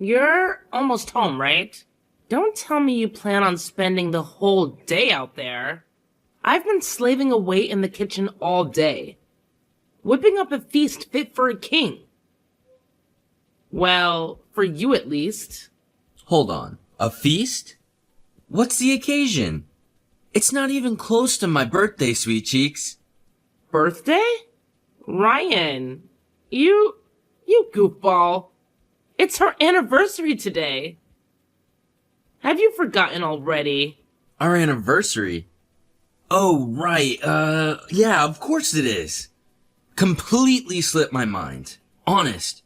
You're almost home, right? Don't tell me you plan on spending the whole day out there. I've been slaving away in the kitchen all day, whipping up a feast fit for a king. Well, for you at least. Hold on. A feast? What's the occasion? It's not even close to my birthday, sweet cheeks. Birthday? Ryan, you goofball. It's her anniversary today. Have you forgotten already? Our anniversary? Oh, right. Yeah, of course it is. Completely slipped my mind. Honest.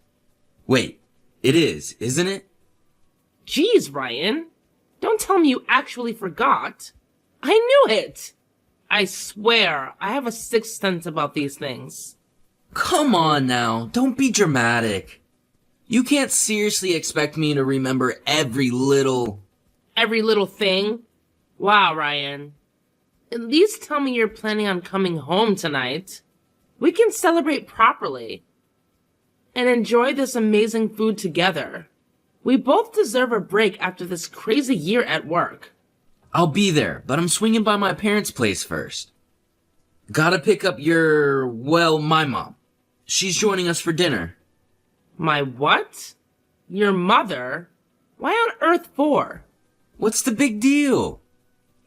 Wait, it is, isn't it? Jeez, Ryan. Don't tell me you actually forgot. I knew it. I swear, I have a sixth sense about these things. Come on now, don't be dramatic. You can't seriously expect me to remember every little thing? Wow, Ryan. At least tell me you're planning on coming home tonight. We can celebrate properly and enjoy this amazing food together. We both deserve a break after this crazy year at work. I'll be there, but I'm swinging by my parents' place first. Gotta pick up my mom. She's joining us for dinner. My what? Your mother? Why on earth for? What's the big deal?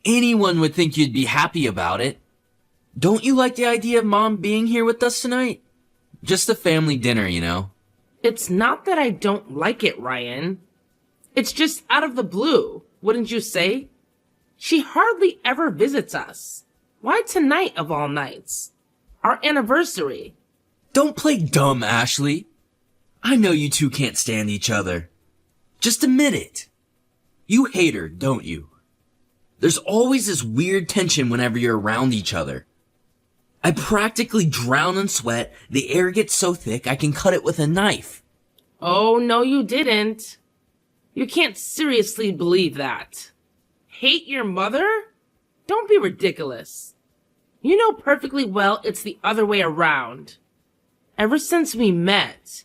Anyone would think you'd be happy about it. Don't you like the idea of Mom being here with us tonight? Just a family dinner, you know. It's not that I don't like it, Ryan. It's just out of the blue, wouldn't you say? She hardly ever visits us. Why tonight of all nights? Our anniversary. Don't play dumb, Ashley. I know you two can't stand each other. Just admit it. You hate her, don't you? There's always this weird tension whenever you're around each other. I practically drown in sweat. The air gets so thick I can cut it with a knife. Oh, no you didn't. You can't seriously believe that. Hate your mother? Don't be ridiculous. You know perfectly well it's the other way around. Ever since we met,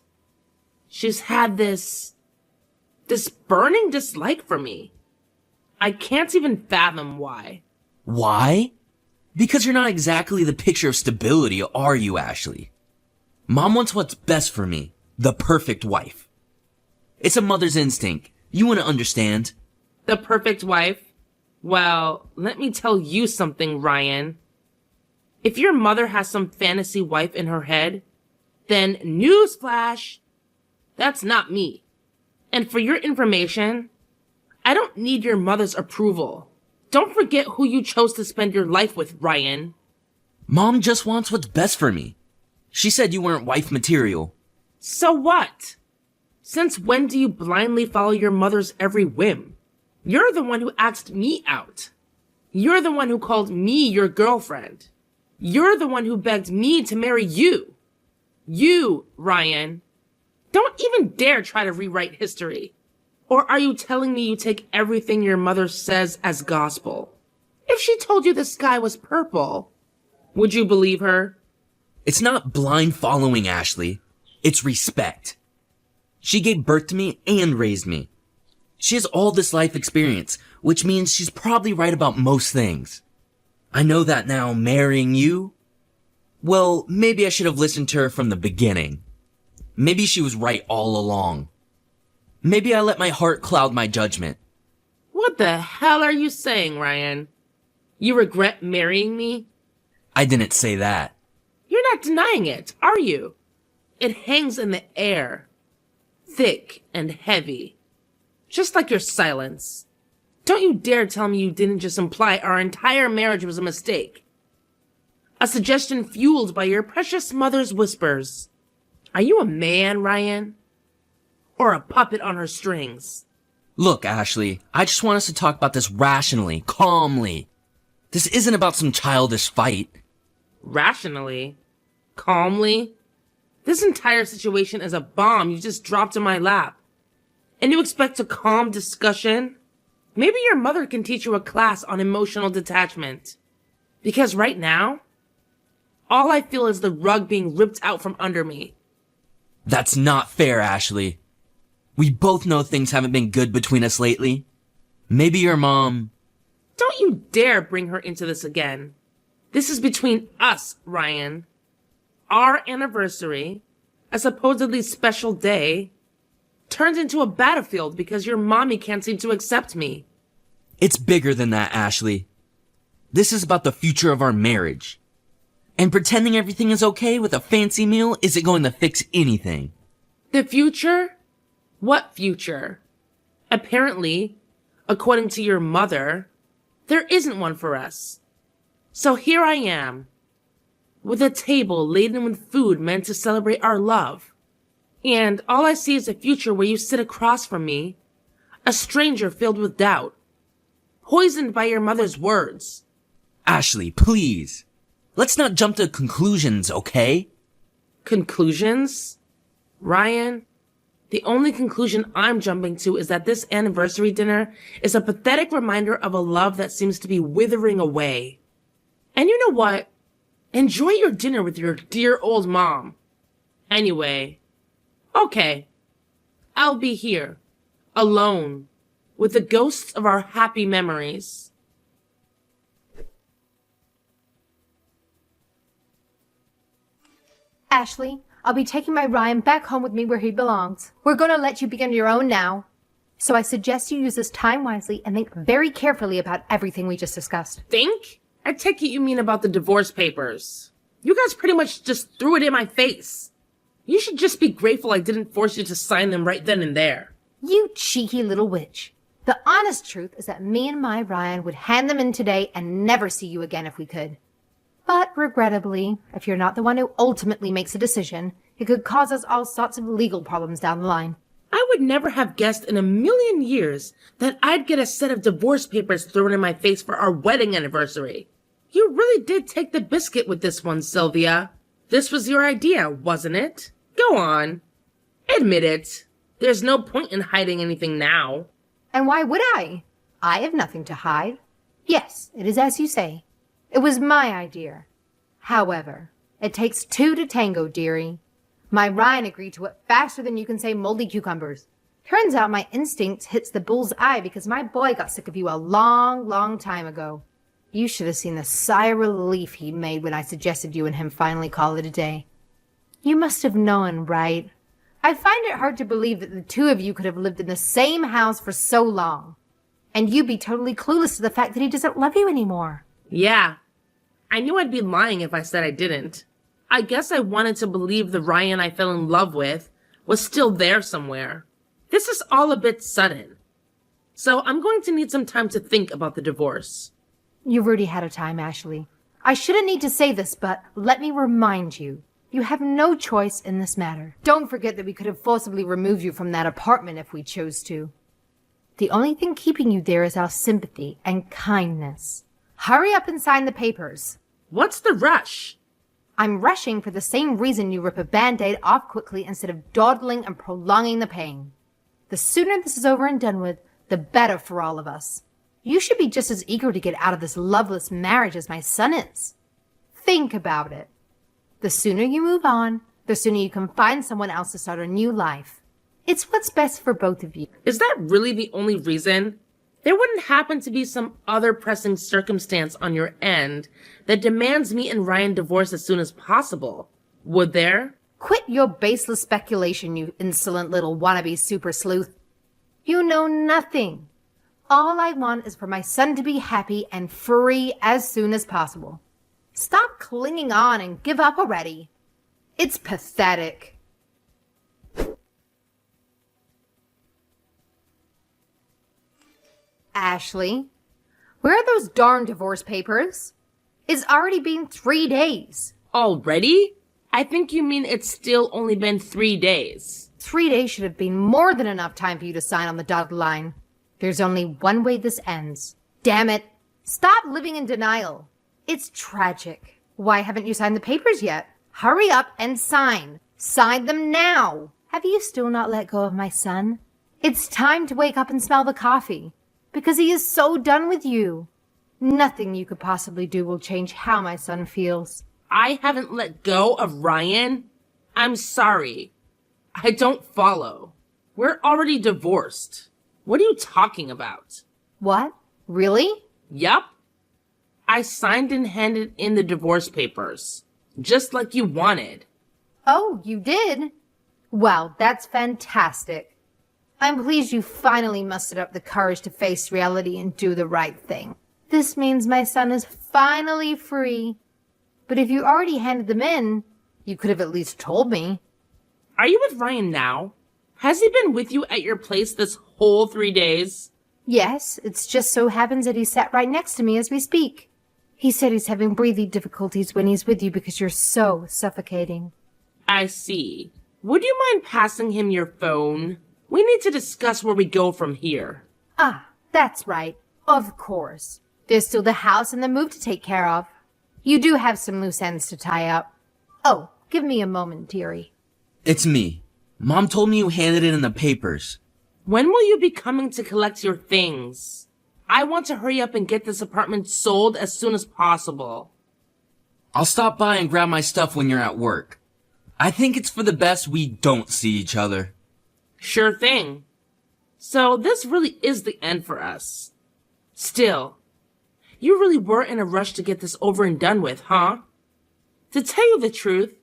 she's had this burning dislike for me. I can't even fathom why. Why? Because you're not exactly the picture of stability, are you, Ashley? Mom wants what's best for me. The perfect wife. It's a mother's instinct. You want to understand. The perfect wife? Well, let me tell you something, Ryan. If your mother has some fantasy wife in her head, then newsflash, that's not me. And for your information, I don't need your mother's approval. Don't forget who you chose to spend your life with, Ryan. Mom just wants what's best for me. She said you weren't wife material. So what? Since when do you blindly follow your mother's every whim? You're the one who asked me out. You're the one who called me your girlfriend. You're the one who begged me to marry you. You, Ryan. Don't even dare try to rewrite history. Or are you telling me you take everything your mother says as gospel? If she told you the sky was purple, would you believe her? It's not blind following, Ashley. It's respect. She gave birth to me and raised me. She has all this life experience, which means she's probably right about most things. I know that now marrying you, well, maybe I should have listened to her from the beginning. Maybe she was right all along. Maybe I let my heart cloud my judgment. What the hell are you saying, Ryan? You regret marrying me? I didn't say that. You're not denying it, are you? It hangs in the air. Thick and heavy. Just like your silence. Don't you dare tell me you didn't just imply our entire marriage was a mistake. A suggestion fueled by your precious mother's whispers. Are you a man, Ryan? Or a puppet on her strings? Look, Ashley, I just want us to talk about this rationally, calmly. This isn't about some childish fight. Rationally? Calmly? This entire situation is a bomb you just dropped in my lap. And you expect a calm discussion? Maybe your mother can teach you a class on emotional detachment. Because right now, all I feel is the rug being ripped out from under me. That's not fair, Ashley. We both know things haven't been good between us lately. Maybe your mom... Don't you dare bring her into this again. This is between us, Ryan. Our anniversary, a supposedly special day, turned into a battlefield because your mommy can't seem to accept me. It's bigger than that, Ashley. This is about the future of our marriage. And pretending everything is okay with a fancy meal isn't going to fix anything. The future? What future? Apparently, according to your mother, there isn't one for us. So here I am, with a table laden with food meant to celebrate our love. And all I see is a future where you sit across from me, a stranger filled with doubt, poisoned by your mother's words. Ashley, please. Let's not jump to conclusions, okay? Conclusions? Ryan, the only conclusion I'm jumping to is that this anniversary dinner is a pathetic reminder of a love that seems to be withering away. And you know what? Enjoy your dinner with your dear old mom. Anyway, okay, I'll be here, alone, with the ghosts of our happy memories. Ashley, I'll be taking my Ryan back home with me where he belongs. We're going to let you begin your own now. So I suggest you use this time wisely and think very carefully about everything we just discussed. Think? I take it you mean about the divorce papers. You guys pretty much just threw it in my face. You should just be grateful I didn't force you to sign them right then and there. You cheeky little witch. The honest truth is that me and my Ryan would hand them in today and never see you again if we could. But regrettably, if you're not the one who ultimately makes a decision, it could cause us all sorts of legal problems down the line. I would never have guessed in a million years that I'd get a set of divorce papers thrown in my face for our wedding anniversary. You really did take the biscuit with this one, Sylvia. This was your idea, wasn't it? Go on. Admit it. There's no point in hiding anything now. And why would I? I have nothing to hide. Yes, it is as you say. It was my idea. However, it takes two to tango, dearie. My Ryan agreed to it faster than you can say moldy cucumbers. Turns out my instinct hits the bull's eye because my boy got sick of you a long, long time ago. You should have seen the sigh of relief he made when I suggested you and him finally call it a day. You must have known, right? I find it hard to believe that the two of you could have lived in the same house for so long. And you be totally clueless to the fact that he doesn't love you anymore. Yeah. I knew I'd be lying if I said I didn't. I guess I wanted to believe the Ryan I fell in love with was still there somewhere. This is all a bit sudden. So I'm going to need some time to think about the divorce. You've already had a time, Ashley. I shouldn't need to say this, but let me remind you. You have no choice in this matter. Don't forget that we could have forcibly removed you from that apartment if we chose to. The only thing keeping you there is our sympathy and kindness. Hurry up and sign the papers. What's the rush? I'm rushing for the same reason you rip a Band-Aid off quickly instead of dawdling and prolonging the pain. The sooner this is over and done with, the better for all of us. You should be just as eager to get out of this loveless marriage as my son is. Think about it. The sooner you move on, the sooner you can find someone else to start a new life. It's what's best for both of you. Is that really the only reason? There wouldn't happen to be some other pressing circumstance on your end that demands me and Ryan divorce as soon as possible, would there? Quit your baseless speculation, you insolent little wannabe super sleuth. You know nothing. All I want is for my son to be happy and free as soon as possible. Stop clinging on and give up already. It's pathetic. Ashley, where are those darn divorce papers? It's already been 3 days. Already? I think you mean it's still only been 3 days. 3 days should have been more than enough time for you to sign on the dotted line. There's only one way this ends. Damn it. Stop living in denial. It's tragic. Why haven't you signed the papers yet? Hurry up and sign. Sign them now. Have you still not let go of my son? It's time to wake up and smell the coffee. Because he is so done with you. Nothing you could possibly do will change how my son feels. I haven't let go of Ryan? I'm sorry. I don't follow. We're already divorced. What are you talking about? What? Really? Yup. I signed and handed in the divorce papers, just like you wanted. Oh, you did? Wow, that's fantastic. I'm pleased you finally mustered up the courage to face reality and do the right thing. This means my son is finally free. But if you already handed them in, you could have at least told me. Are you with Ryan now? Has he been with you at your place this whole 3 days? Yes, it's just so happens that he sat right next to me as we speak. He said he's having breathing difficulties when he's with you because you're so suffocating. I see. Would you mind passing him your phone? We need to discuss where we go from here. Ah, that's right. Of course. There's still the house and the move to take care of. You do have some loose ends to tie up. Oh, give me a moment, dearie. It's me. Mom told me you handed it in the papers. When will you be coming to collect your things? I want to hurry up and get this apartment sold as soon as possible. I'll stop by and grab my stuff when you're at work. I think it's for the best we don't see each other. Sure thing. So this really is the end for us. Still, you really were in a rush to get this over and done with, huh? To tell you the truth,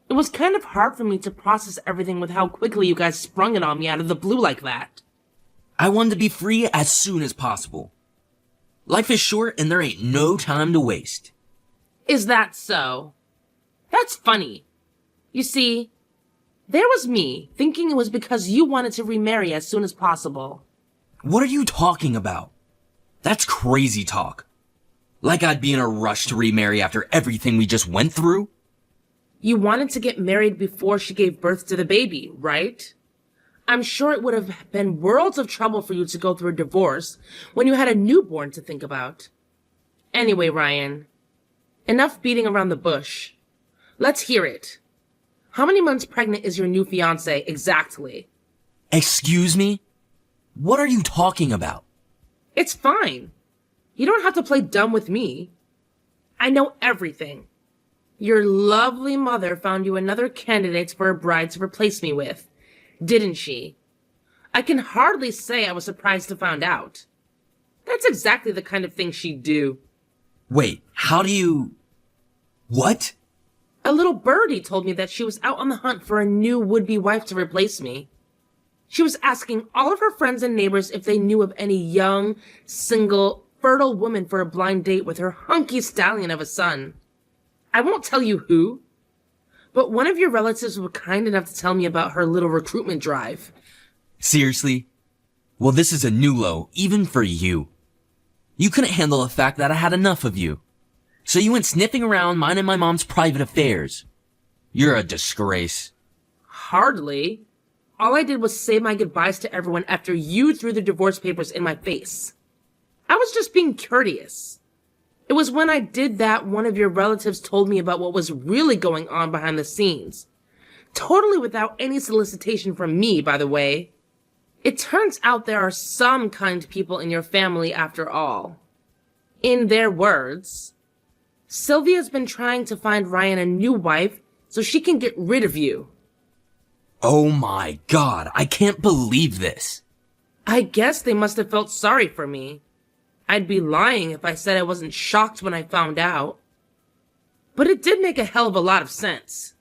it was kind of hard for me to process everything with how quickly you guys sprung it on me out of the blue like that. I wanted to be free as soon as possible. Life is short and there ain't no time to waste. Is that so? That's funny. You see, there was me thinking it was because you wanted to remarry as soon as possible. What are you talking about? That's crazy talk. Like I'd be in a rush to remarry after everything we just went through? You wanted to get married before she gave birth to the baby, right? I'm sure it would have been worlds of trouble for you to go through a divorce when you had a newborn to think about. Anyway, Ryan, enough beating around the bush. Let's hear it. How many months pregnant is your new fiancé exactly? Excuse me? What are you talking about? It's fine. You don't have to play dumb with me. I know everything. Your lovely mother found you another candidate for a bride to replace me with, didn't she? I can hardly say I was surprised to find out. That's exactly the kind of thing she'd do. Wait, how do you... What? A little birdie told me that she was out on the hunt for a new would-be wife to replace me. She was asking all of her friends and neighbors if they knew of any young, single, fertile woman for a blind date with her hunky stallion of a son. I won't tell you who, but one of your relatives was kind enough to tell me about her little recruitment drive. Seriously? Well, this is a new low, even for you. You couldn't handle the fact that I had enough of you. So you went sniffing around minding my mom's private affairs. You're a disgrace. Hardly. All I did was say my goodbyes to everyone after you threw the divorce papers in my face. I was just being courteous. It was when I did that one of your relatives told me about what was really going on behind the scenes. Totally without any solicitation from me, by the way. It turns out there are some kind people in your family after all. In their words, Sylvia's been trying to find Ryan a new wife so she can get rid of you. Oh my god, I can't believe this. I guess they must have felt sorry for me. I'd be lying if I said I wasn't shocked when I found out. But it did make a hell of a lot of sense.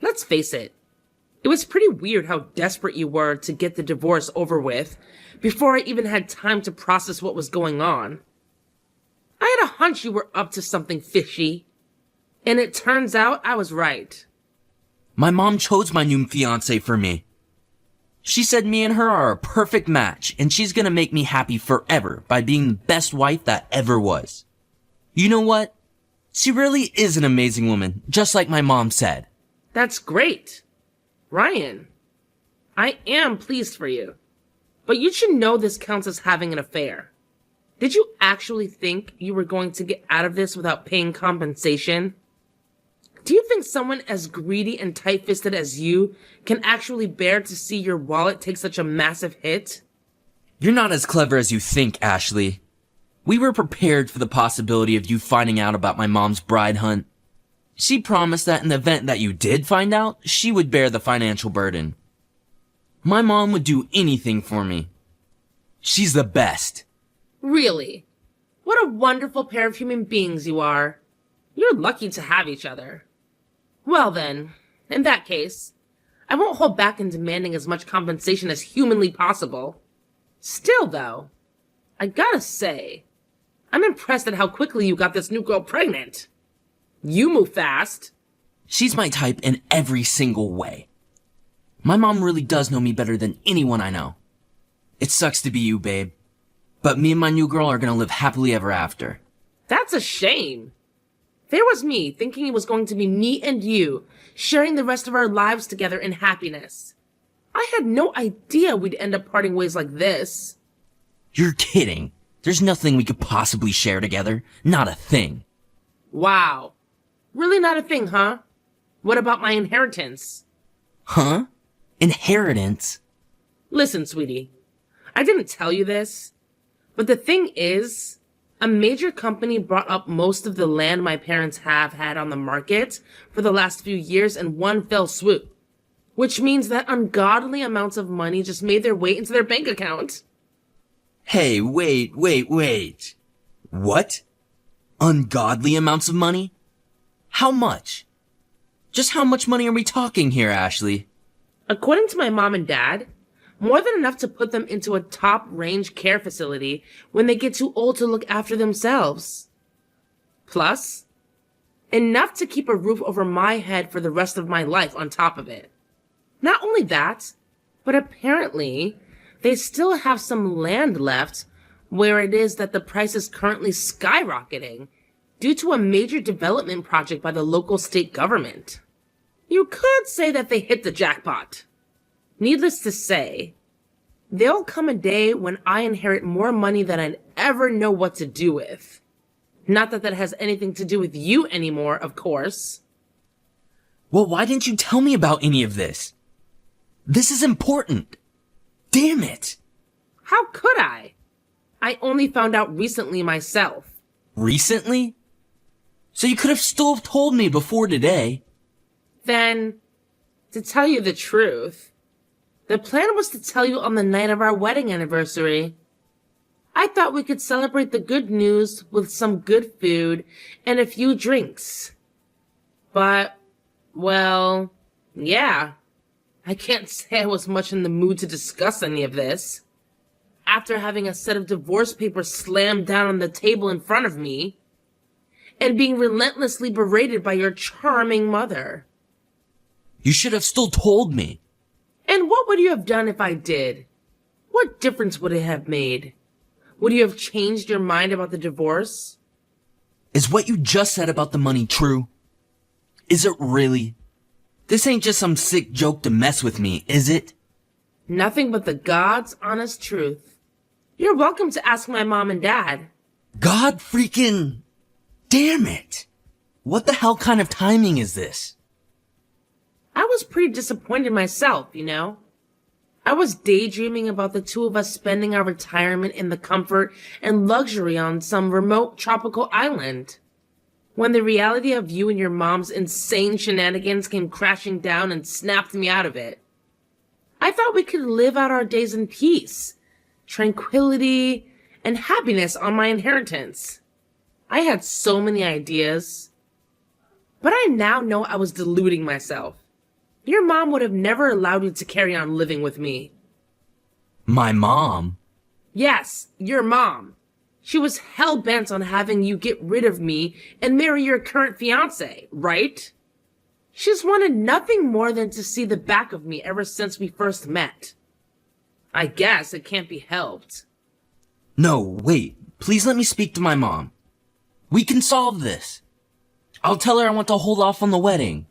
Let's face it, it was pretty weird how desperate you were to get the divorce over with before I even had time to process what was going on. I had a hunch you were up to something fishy, and it turns out I was right. My mom chose my new fiancé for me. She said me and her are a perfect match, and she's gonna make me happy forever by being the best wife that ever was. You know what? She really is an amazing woman, just like my mom said. That's great. Ryan, I am pleased for you, but you should know this counts as having an affair. Did you actually think you were going to get out of this without paying compensation? Do you think someone as greedy and tight-fisted as you can actually bear to see your wallet take such a massive hit? You're not as clever as you think, Ashley. We were prepared for the possibility of you finding out about my mom's bride hunt. She promised that in the event that you did find out, she would bear the financial burden. My mom would do anything for me. She's the best. Really? What a wonderful pair of human beings you are. You're lucky to have each other. Well then, in that case, I won't hold back in demanding as much compensation as humanly possible. Still though, I gotta say, I'm impressed at how quickly you got this new girl pregnant. You move fast. She's my type in every single way. My mom really does know me better than anyone I know. It sucks to be you, babe. But me and my new girl are gonna live happily ever after. That's a shame. There was me thinking it was going to be me and you, sharing the rest of our lives together in happiness. I had no idea we'd end up parting ways like this. You're kidding. There's nothing we could possibly share together. Not a thing. Wow. Really not a thing, huh? What about my inheritance? Huh? Inheritance? Listen, sweetie. I didn't tell you this, but the thing is, a major company bought up most of the land my parents have had on the market for the last few years in one fell swoop, which means that ungodly amounts of money just made their way into their bank account. Hey, wait. What? Ungodly amounts of money? How much? Just how much money are we talking here, Ashley? According to my mom and dad, more than enough to put them into a top-range care facility when they get too old to look after themselves. Plus, enough to keep a roof over my head for the rest of my life on top of it. Not only that, but apparently, they still have some land left where it is that the price is currently skyrocketing due to a major development project by the local state government. You could say that they hit the jackpot. Needless to say, there'll come a day when I inherit more money than I'd ever know what to do with. Not that that has anything to do with you anymore, of course. Well, why didn't you tell me about any of this? This is important. Damn it. How could I? I only found out recently myself. Recently? So you could have still told me before today. Then, to tell you the truth, the plan was to tell you on the night of our wedding anniversary. I thought we could celebrate the good news with some good food and a few drinks. But, well, yeah. I can't say I was much in the mood to discuss any of this. After having a set of divorce papers slammed down on the table in front of me, and being relentlessly berated by your charming mother. You should have still told me. And what would you have done if I did? What difference would it have made? Would you have changed your mind about the divorce? Is what you just said about the money true? Is it really? This ain't just some sick joke to mess with me, is it? Nothing but the God's honest truth. You're welcome to ask my mom and dad. God freaking damn it. What the hell kind of timing is this? I was pretty disappointed myself, you know. I was daydreaming about the two of us spending our retirement in the comfort and luxury on some remote tropical island. When the reality of you and your mom's insane shenanigans came crashing down and snapped me out of it. I thought we could live out our days in peace, tranquility, and happiness on my inheritance. I had so many ideas. But I now know I was deluding myself. Your mom would have never allowed you to carry on living with me. My mom? Yes, your mom. She was hell-bent on having you get rid of me and marry your current fiancé, right? She's wanted nothing more than to see the back of me ever since we first met. I guess it can't be helped. No, wait. Please let me speak to my mom. We can solve this. I'll tell her I want to hold off on the wedding.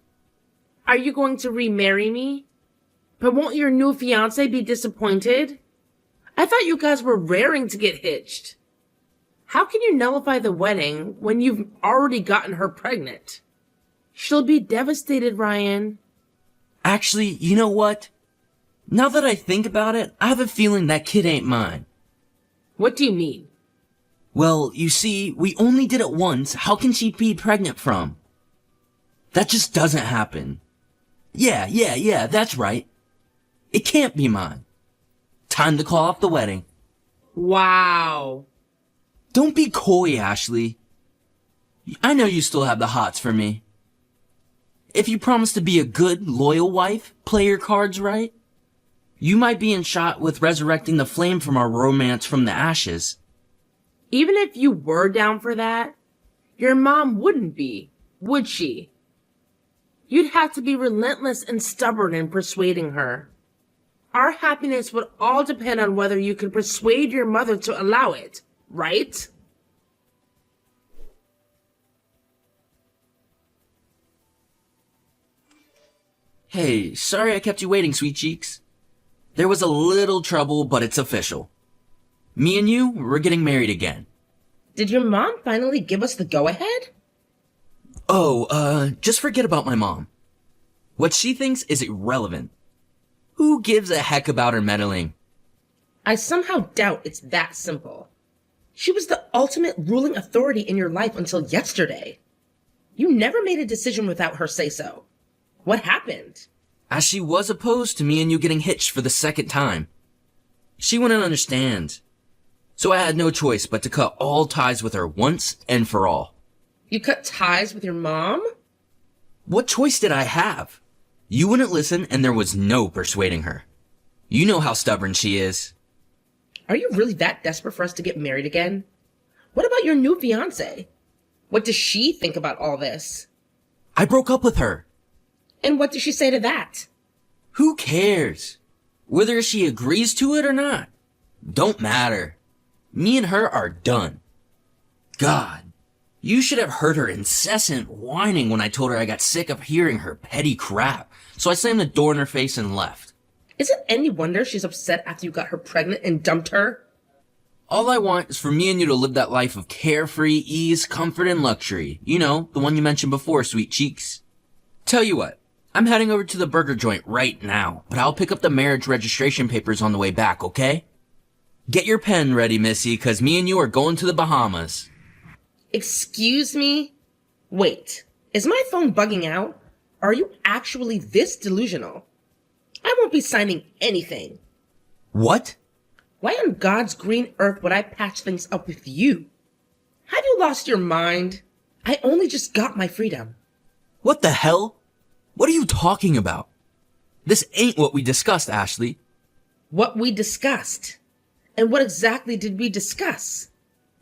Are you going to remarry me? But won't your new fiancé be disappointed? I thought you guys were raring to get hitched. How can you nullify the wedding when you've already gotten her pregnant? She'll be devastated, Ryan. Actually, you know what? Now that I think about it, I have a feeling that kid ain't mine. What do you mean? Well, you see, we only did it once. How can she be pregnant from? That just doesn't happen. Yeah, that's right. It can't be mine. Time to call off the wedding. Wow. Don't be coy, Ashley. I know you still have the hots for me. If you promise to be a good, loyal wife, play your cards right, you might be in shot with resurrecting the flame from our romance from the ashes. Even if you were down for that, your mom wouldn't be, would she? You'd have to be relentless and stubborn in persuading her. Our happiness would all depend on whether you could persuade your mother to allow it, right? Hey, sorry I kept you waiting, sweet cheeks. There was a little trouble, but it's official. Me and you, we're getting married again. Did your mom finally give us the go-ahead? Just forget about my mom. What she thinks is irrelevant. Who gives a heck about her meddling? I somehow doubt it's that simple. She was the ultimate ruling authority in your life until yesterday. You never made a decision without her say-so. What happened? As she was opposed to me and you getting hitched for the second time. She wouldn't understand. So I had no choice but to cut all ties with her once and for all. You cut ties with your mom? What choice did I have? You wouldn't listen and there was no persuading her. You know how stubborn she is. Are you really that desperate for us to get married again? What about your new fiancé? What does she think about all this? I broke up with her. And what does she say to that? Who cares? Whether she agrees to it or not. Don't matter. Me and her are done. God, you should have heard her incessant whining when I told her I got sick of hearing her petty crap. So I slammed the door in her face and left. Is it any wonder she's upset after you got her pregnant and dumped her? All I want is for me and you to live that life of carefree ease, comfort, and luxury. You know, the one you mentioned before, sweet cheeks. Tell you what. I'm heading over to the burger joint right now, but I'll pick up the marriage registration papers on the way back, okay? Get your pen ready, Missy, 'cause me and you are going to the Bahamas. Excuse me? Wait, is my phone bugging out? Are you actually this delusional? I won't be signing anything. What? Why on God's green earth would I patch things up with you? Have you lost your mind? I only just got my freedom. What the hell? What are you talking about? This ain't what we discussed, Ashley. What we discussed? And what exactly did we discuss?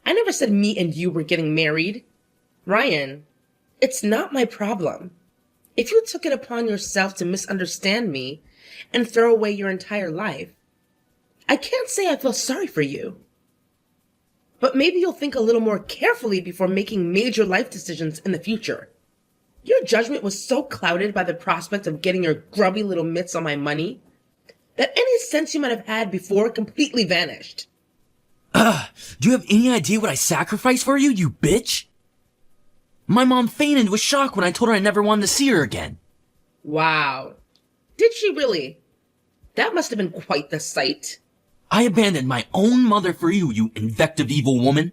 I never said me and you were getting married. Ryan, it's not my problem. If you took it upon yourself to misunderstand me and throw away your entire life, I can't say I feel sorry for you. But maybe you'll think a little more carefully before making major life decisions in the future. Your judgment was so clouded by the prospect of getting your grubby little mitts on my money that any sense you might have had before completely vanished. Do you have any idea what I sacrificed for you, you bitch? My mom fainted with shock when I told her I never wanted to see her again. Wow. Did she really? That must have been quite the sight. I abandoned my own mother for you, you invective evil woman.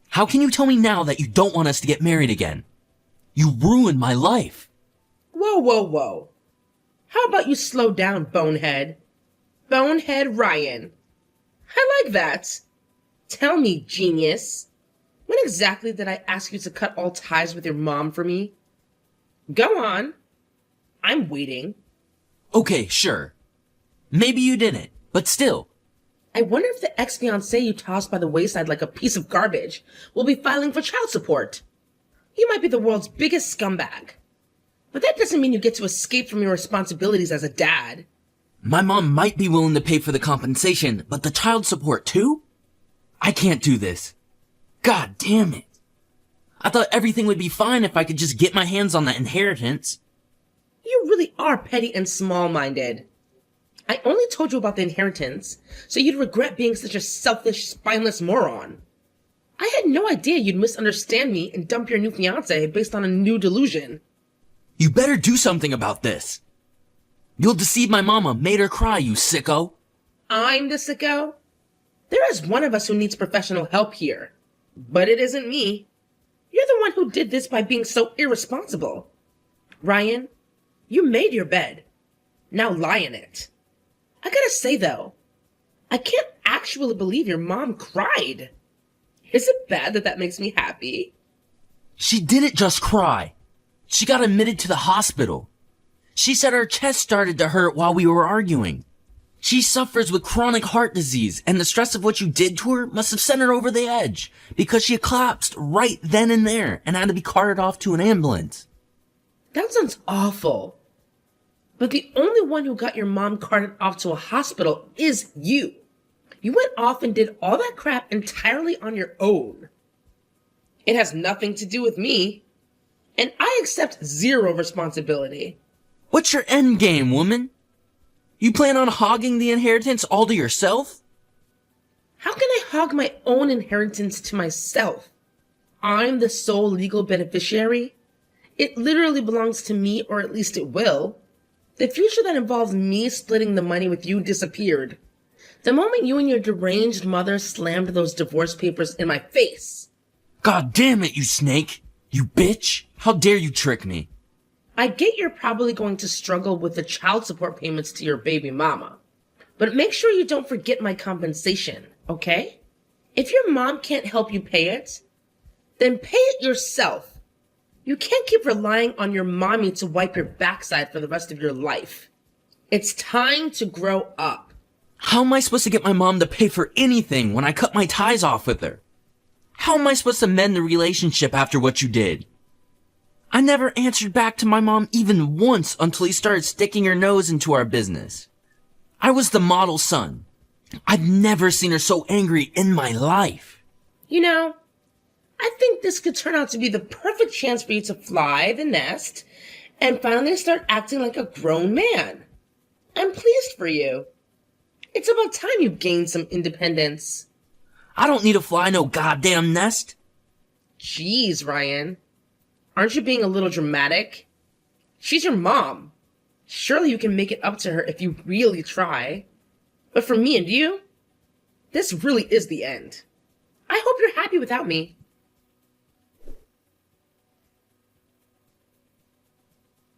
How can you tell me now that you don't want us to get married again? You ruined my life. Whoa, whoa, whoa. How about you slow down, bonehead? Bonehead Ryan. I like that. Tell me, genius. When exactly did I ask you to cut all ties with your mom for me? Go on. I'm waiting. Okay, sure. Maybe you didn't, but still. I wonder if the ex-fiancé you tossed by the wayside like a piece of garbage will be filing for child support. You might be the world's biggest scumbag. But that doesn't mean you get to escape from your responsibilities as a dad. My mom might be willing to pay for the compensation, but the child support too? I can't do this. God damn it. I thought everything would be fine if I could just get my hands on that inheritance. You really are petty and small-minded. I only told you about the inheritance so you'd regret being such a selfish, spineless moron. I had no idea you'd misunderstand me and dump your new fiancé based on a new delusion. You better do something about this. You'll deceive my mama, made her cry, you sicko. I'm the sicko? There is one of us who needs professional help here. But it isn't me. You're the one who did this by being so irresponsible. Ryan, you made your bed. now lie in it. I gotta say though, I can't actually believe your mom cried. Is it bad that makes me happy? She didn't just cry. She got admitted to the hospital. She said her chest started to hurt while we were arguing. She suffers with chronic heart disease, and the stress of what you did to her must have sent her over the edge, because she collapsed right then and there and had to be carted off to an ambulance. That sounds awful. But the only one who got your mom carted off to a hospital is you. You went off and did all that crap entirely on your own. It has nothing to do with me, and I accept zero responsibility. What's your end game, woman? You plan on hogging the inheritance all to yourself? How can I hog my own inheritance to myself? I'm the sole legal beneficiary. It literally belongs to me, or at least it will. The future that involves me splitting the money with you disappeared the moment you and your deranged mother slammed those divorce papers in my face. God damn it, you snake! You bitch! How dare you trick me? I get you're probably going to struggle with the child support payments to your baby mama, but make sure you don't forget my compensation, okay? If your mom can't help you pay it, then pay it yourself. You can't keep relying on your mommy to wipe your backside for the rest of your life. It's time to grow up. How am I supposed to get my mom to pay for anything when I cut my ties off with her? How am I supposed to mend the relationship after what you did? I never answered back to my mom even once until he started sticking her nose into our business. I was the model son. I've never seen her so angry in my life. You know, I think this could turn out to be the perfect chance for you to fly the nest and finally start acting like a grown man. I'm pleased for you. It's about time you gained some independence. I don't need to fly no goddamn nest. Jeez, Ryan. Aren't you being a little dramatic? She's your mom. Surely you can make it up to her if you really try. But for me and you, this really is the end. I hope you're happy without me.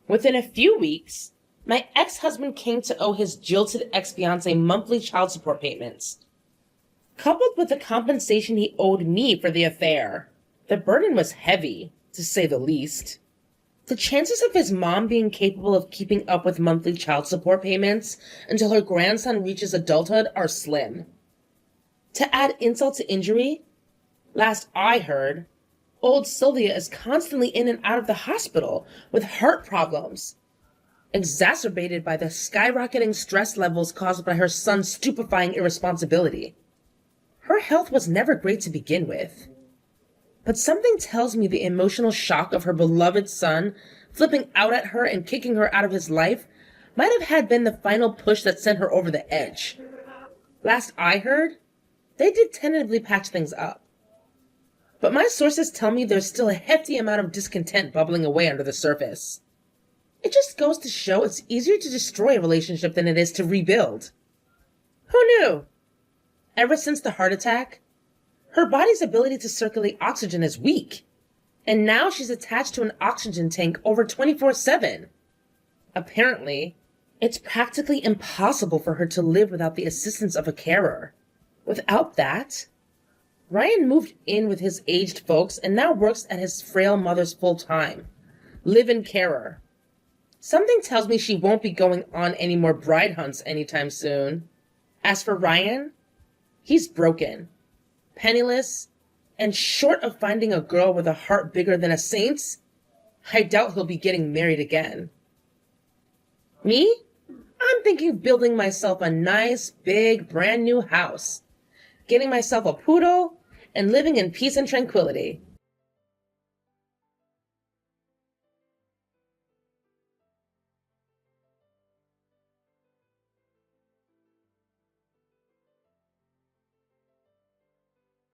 Within a few weeks, my ex-husband came to owe his jilted ex-fiancée monthly child support payments. Coupled with the compensation he owed me for the affair, the burden was heavy, to say the least. The chances of his mom being capable of keeping up with monthly child support payments until her grandson reaches adulthood are slim. To add insult to injury, last I heard, old Sylvia is constantly in and out of the hospital with heart problems, exacerbated by the skyrocketing stress levels caused by her son's stupefying irresponsibility. Her health was never great to begin with. But something tells me the emotional shock of her beloved son flipping out at her and kicking her out of his life might have been the final push that sent her over the edge. Last I heard, they did tentatively patch things up. But my sources tell me there's still a hefty amount of discontent bubbling away under the surface. It just goes to show it's easier to destroy a relationship than it is to rebuild. Who knew? Ever since the heart attack, her body's ability to circulate oxygen is weak. And now she's attached to an oxygen tank over 24/7. Apparently, it's practically impossible for her to live without the assistance of a carer. Without that, Ryan moved in with his aged folks and now works at his frail mother's full-time, live-in carer. Something tells me she won't be going on any more bride hunts anytime soon. As for Ryan, he's broken, penniless, and short of finding a girl with a heart bigger than a saint's, I doubt he'll be getting married again. Me? I'm thinking of building myself a nice, big, brand new house, getting myself a poodle, and living in peace and tranquility.